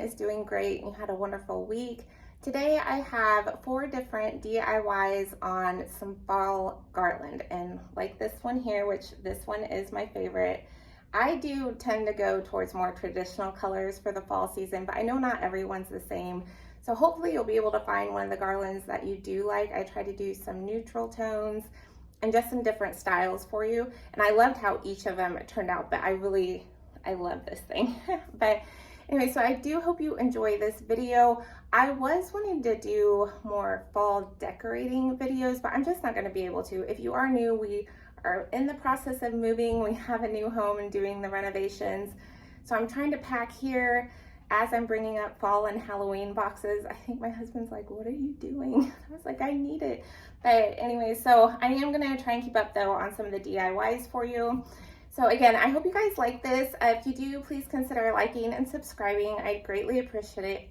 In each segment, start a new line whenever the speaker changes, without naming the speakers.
is doing great and you had a wonderful week. Today I have 4 different DIYs on some fall garland, and like this one here, which this one is my favorite. I do tend to go towards more traditional colors for the fall season, but I know not everyone's the same. So hopefully you'll be able to find one of the garlands that you do like. I try to do some neutral tones and just some different styles for you. And I loved how each of them turned out, but I love this thing. But anyway, so I do hope you enjoy this video. I was wanting to do more fall decorating videos, but I'm just not going to be able to. If you are new, we are in the process of moving. We have a new home and doing the renovations. So I'm trying to pack here as I'm bringing up fall and Halloween boxes. I think my husband's like, what are you doing? I was like, I need it. But anyway, so I am going to try and keep up though on some of the DIYs for you. So again, I hope you guys like this. If you do, please consider liking and subscribing. I greatly appreciate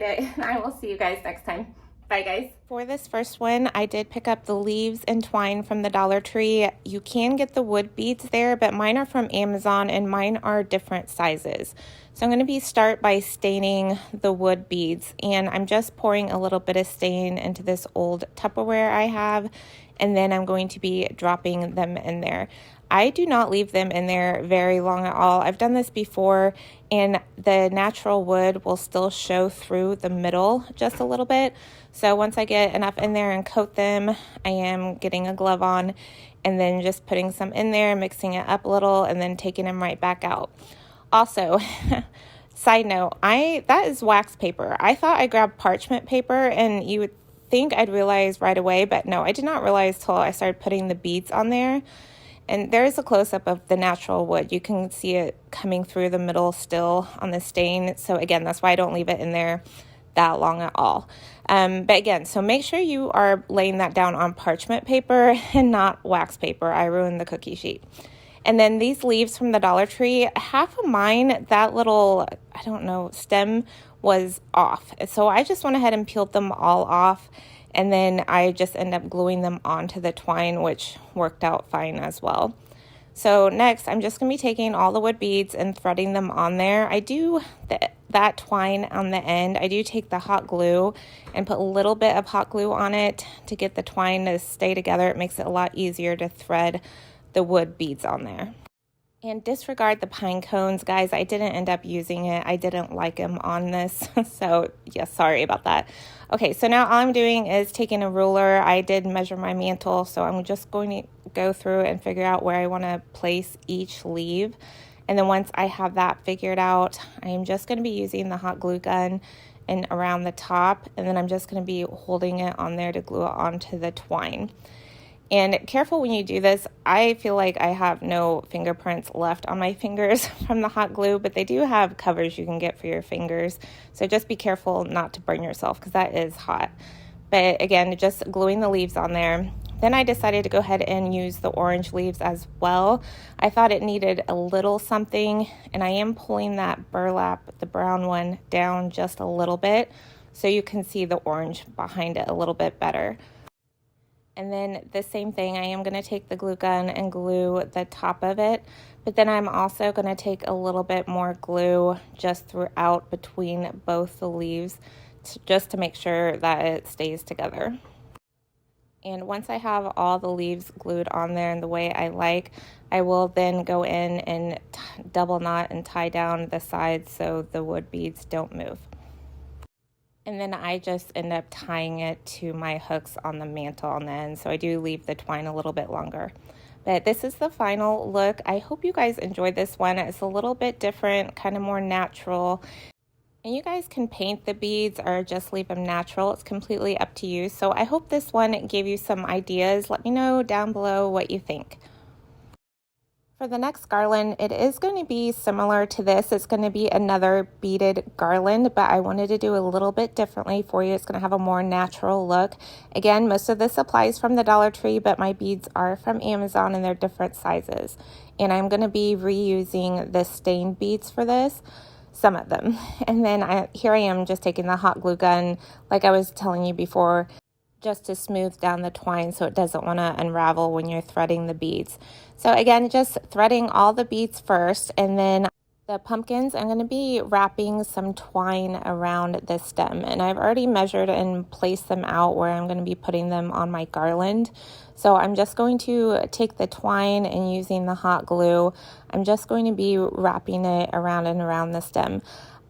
it. And I will see you guys next time. Bye guys. For this first one, I did pick up the leaves and twine from the Dollar Tree. You can get the wood beads there, but mine are from Amazon and mine are different sizes. So I'm going to start by staining the wood beads, and I'm just pouring a little bit of stain into this old Tupperware I have, and then I'm going to be dropping them in there. I do not leave them in there very long at all. I've done this before, and the natural wood will still show through the middle just a little bit. So once I get enough in there and coat them, I am getting a glove on and then just putting some in there, mixing it up a little, and then taking them right back out. Also, side note, that is wax paper. I thought I grabbed parchment paper, and you would think I'd realize right away, but no, I did not realize till I started putting the beads on there. And there is a close-up of the natural wood. You can see it coming through the middle still on the stain. So again, that's why I don't leave it in there that long at all. But again, so make sure you are laying that down on parchment paper and not wax paper. I ruined the cookie sheet. And then these leaves from the Dollar Tree, half of mine, that little, I don't know, stem was off. So I just went ahead and peeled them all off. And then I just end up gluing them onto the twine, which worked out fine as well. So next, I'm just going to be taking all the wood beads and threading them on there. I do that twine on the end. I do take the hot glue and put a little bit of hot glue on it to get the twine to stay together. It makes it a lot easier to thread the wood beads on there. And disregard the pine cones, guys. I didn't end up using it. I didn't like them on this. So yeah, sorry about that. Okay, so now all I'm doing is taking a ruler. I did measure my mantle, so I'm just going to go through and figure out where I want to place each leaf. And then once I have that figured out, I'm just going to be using the hot glue gun and around the top. And then I'm just going to be holding it on there to glue it onto the twine. And careful when you do this. I feel like I have no fingerprints left on my fingers from the hot glue, but they do have covers you can get for your fingers. So just be careful not to burn yourself because that is hot. But again, just gluing the leaves on there. Then I decided to go ahead and use the orange leaves as well. I thought it needed a little something, and I am pulling that burlap, the brown one, down just a little bit so you can see the orange behind it a little bit better. And then the same thing, I am going to take the glue gun and glue the top of it, but then I'm also going to take a little bit more glue just throughout between both the leaves just to make sure that it stays together. And once I have all the leaves glued on there in the way I like, I will then go in and double knot and tie down the sides so the wood beads don't move. And then I just end up tying it to my hooks on the mantle on the end. So I do leave the twine a little bit longer. But this is the final look. I hope you guys enjoyed this one. It's a little bit different, kind of more natural. And you guys can paint the beads or just leave them natural. It's completely up to you. So I hope this one gave you some ideas. Let me know down below what you think. For the next garland, it is going to be similar to this. It's going to be another beaded garland, but I wanted to do a little bit differently for you. It's going to have a more natural look. Again, most of this supplies from the Dollar Tree, but my beads are from Amazon and they're different sizes. And I'm going to be reusing the stained beads for this, some of them. And then here I am just taking the hot glue gun, like I was telling you before, just to smooth down the twine so it doesn't want to unravel when you're threading the beads. So again, just threading all the beads first, and then The pumpkins, I'm going to be wrapping some twine around the stem, and I've already measured and placed them out where I'm going to be putting them on my garland. So I'm just going to take the twine and using the hot glue, I'm just going to be wrapping it around and around the stem.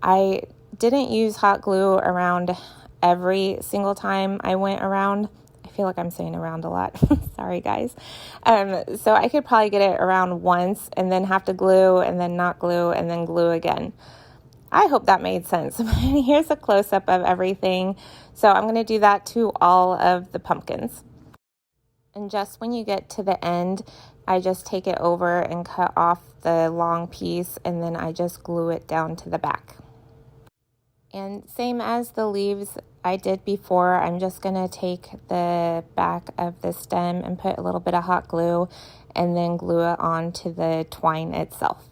I didn't use hot glue around every single time I went around. I feel like I'm saying around a lot. Sorry, guys. So I could probably get it around once and then have to glue and then not glue and then glue again. I hope that made sense. Here's a close-up of everything. So I'm going to do that to all of the pumpkins. And just when you get to the end, I just take it over and cut off the long piece, and then I just glue it down to the back. And same as the leaves I did before, I'm just going to take the back of the stem and put a little bit of hot glue and then glue it onto the twine itself.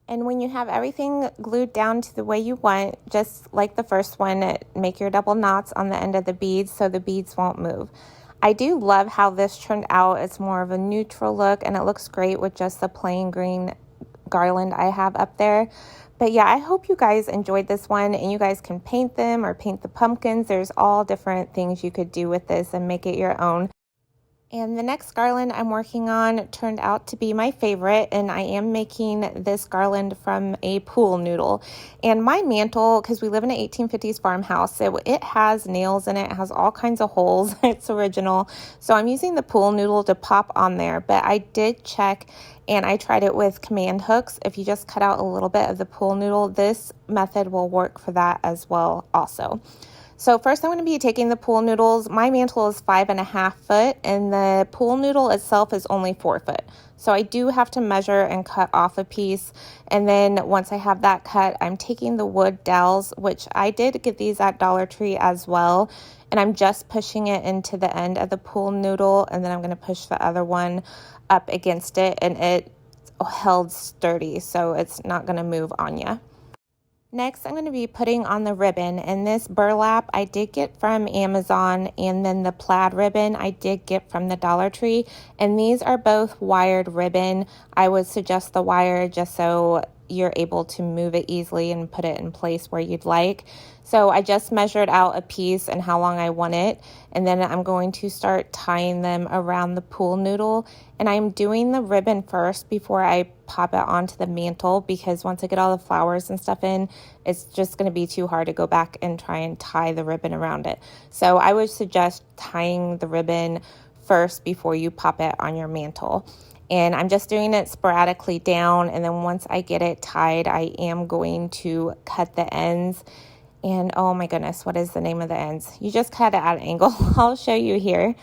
And when you have everything glued down to the way you want, just like the first one, make your double knots on the end of the beads so the beads won't move. I do love how this turned out. It's more of a neutral look and it looks great with just the plain green garland I have up there. But yeah, I hope you guys enjoyed this one, and you guys can paint them or paint the pumpkins. There's all different things you could do with this and make it your own. And the next garland I'm working on turned out to be my favorite, and I am making this garland from a pool noodle. And my mantle, because we live in an 1850s farmhouse, it has nails in it, it has all kinds of holes. It's original. So I'm using the pool noodle to pop on there, but I did check and I tried it with command hooks. If you just cut out a little bit of the pool noodle, this method will work for that as well also. So first I'm going to be taking the pool noodles. My mantle is 5.5 foot and the pool noodle itself is only 4 foot. So I do have to measure and cut off a piece. And then once I have that cut, I'm taking the wood dowels, which I did get these at Dollar Tree as well. And I'm just pushing it into the end of the pool noodle. And then I'm going to push the other one up against it, and it held sturdy. So it's not going to move on you. Next, I'm going to be putting on the ribbon, and this burlap I did get from Amazon, and then the plaid ribbon I did get from the Dollar Tree, and these are both wired ribbon. I would suggest the wire just so you're able to move it easily and put it in place where you'd like. So I just measured out a piece and how long I want it, and then I'm going to start tying them around the pool noodle, and I'm doing the ribbon first before I pop it onto the mantle, because once I get all the flowers and stuff in, it's just going to be too hard to go back and try and tie the ribbon around it. So I would suggest tying the ribbon first before you pop it on your mantle. And I'm just doing it sporadically down, and then once I get it tied, I am going to cut the ends. And oh my goodness, what is the name of the ends? You just cut it at an angle. I'll show you here.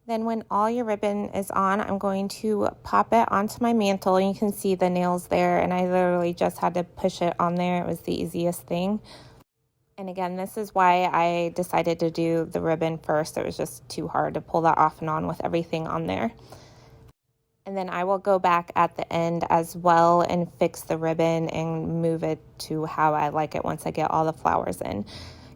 Then when all your ribbon is on, I'm going to pop it onto my mantle. You can see the nails there, and I literally just had to push it on there. It was the easiest thing. And again, this is why I decided to do the ribbon first. It was just too hard to pull that off and on with everything on there. And then I will go back at the end as well and fix the ribbon and move it to how I like it once I get all the flowers in.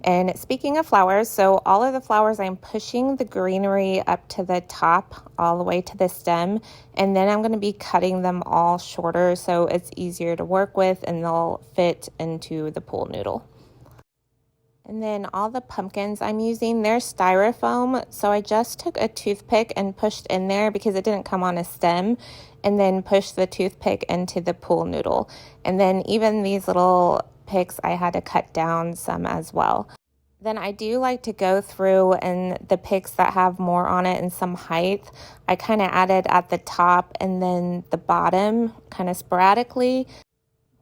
And speaking of flowers, so all of the flowers, I'm pushing the greenery up to the top all the way to the stem, and then I'm going to be cutting them all shorter so it's easier to work with and they'll fit into the pool noodle. And then all the pumpkins I'm using, they're styrofoam, so I just took a toothpick and pushed in there because it didn't come on a stem, and then pushed the toothpick into the pool noodle. And then even these little picks, I had to cut down some as well. Then I do like to go through, and the picks that have more on it and some height, I kind of added at the top and then the bottom kind of sporadically.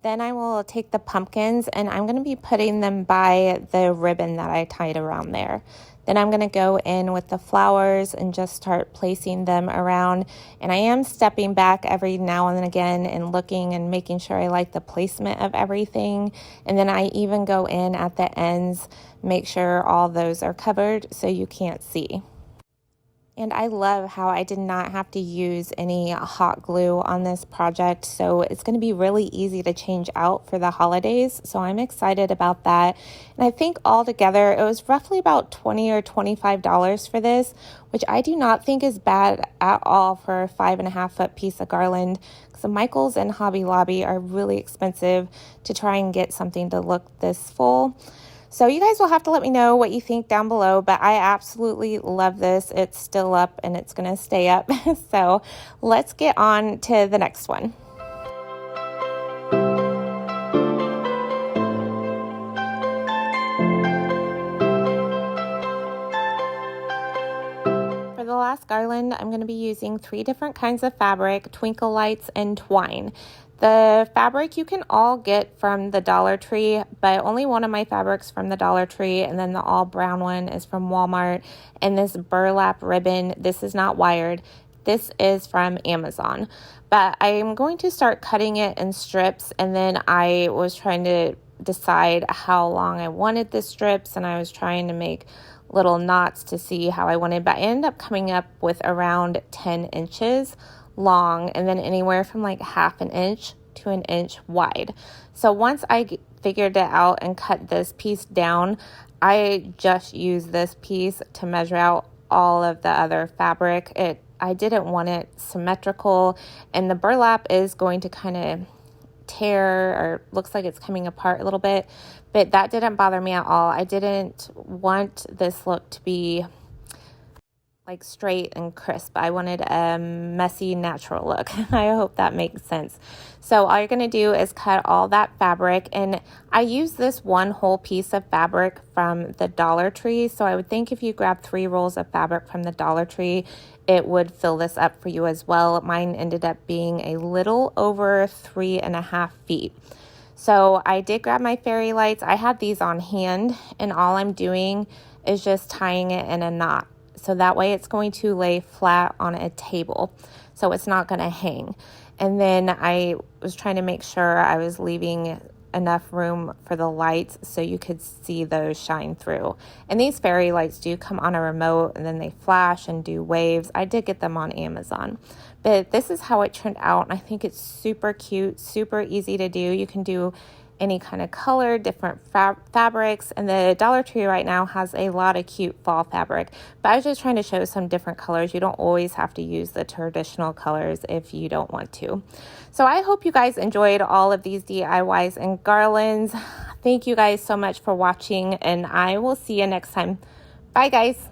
Then I will take the pumpkins and I'm going to be putting them by the ribbon that I tied around there. Then I'm going to go in with the flowers and just start placing them around. And I am stepping back every now and again and looking and making sure I like the placement of everything. And then I even go in at the ends, make sure all those are covered so you can't see. And I love how I did not have to use any hot glue on this project, so it's going to be really easy to change out for the holidays. So I'm excited about that. And I think altogether it was roughly about $20 or $25 for this, which I do not think is bad at all for a 5.5-foot piece of garland. So Michael's and Hobby Lobby are really expensive to try and get something to look this full. So you guys will have to let me know what you think down below, but I absolutely love this. It's still up and it's going to stay up. So let's get on to the next one. For the last garland, I'm going to be using 3 different kinds of fabric: twinkle lights and twine. The fabric you can all get from the Dollar Tree, but only one of my fabrics from the Dollar Tree, and then the all brown one is from Walmart. And this burlap ribbon, this is not wired. This is from Amazon. But I'm going to start cutting it in strips, and then I was trying to decide how long I wanted the strips, and I was trying to make little knots to see how I wanted, but I ended up coming up with around 10 inches long, and then anywhere from like 1/2 inch to 1 inch wide. So once I figured it out and cut this piece down, I just used this piece to measure out all of the other fabric. I didn't want it symmetrical, and the burlap is going to kind of tear, or looks like it's coming apart a little bit, but that didn't bother me at all. I didn't want this look to be like straight and crisp. I wanted a messy, natural look. I hope that makes sense. So all you're going to do is cut all that fabric, and I use this one whole piece of fabric from the Dollar Tree. So I would think if you grab 3 rolls of fabric from the Dollar Tree, it would fill this up for you as well. Mine ended up being a little over 3.5 feet. So I did grab my fairy lights. I had these on hand, and all I'm doing is just tying it in a knot. So that way it's going to lay flat on a table, so it's not going to hang. And then I was trying to make sure I was leaving enough room for the lights so you could see those shine through. And these fairy lights do come on a remote, and then they flash and do waves. I did get them on Amazon. But this is how it turned out. I think it's super cute, super easy to do. You can do any kind of color, different fabrics, and the Dollar Tree right now has a lot of cute fall fabric, but I was just trying to show some different colors. You don't always have to use the traditional colors if you don't want to. So I hope you guys enjoyed all of these DIYs and garlands. Thank you guys so much for watching, and I will see you next time. Bye guys.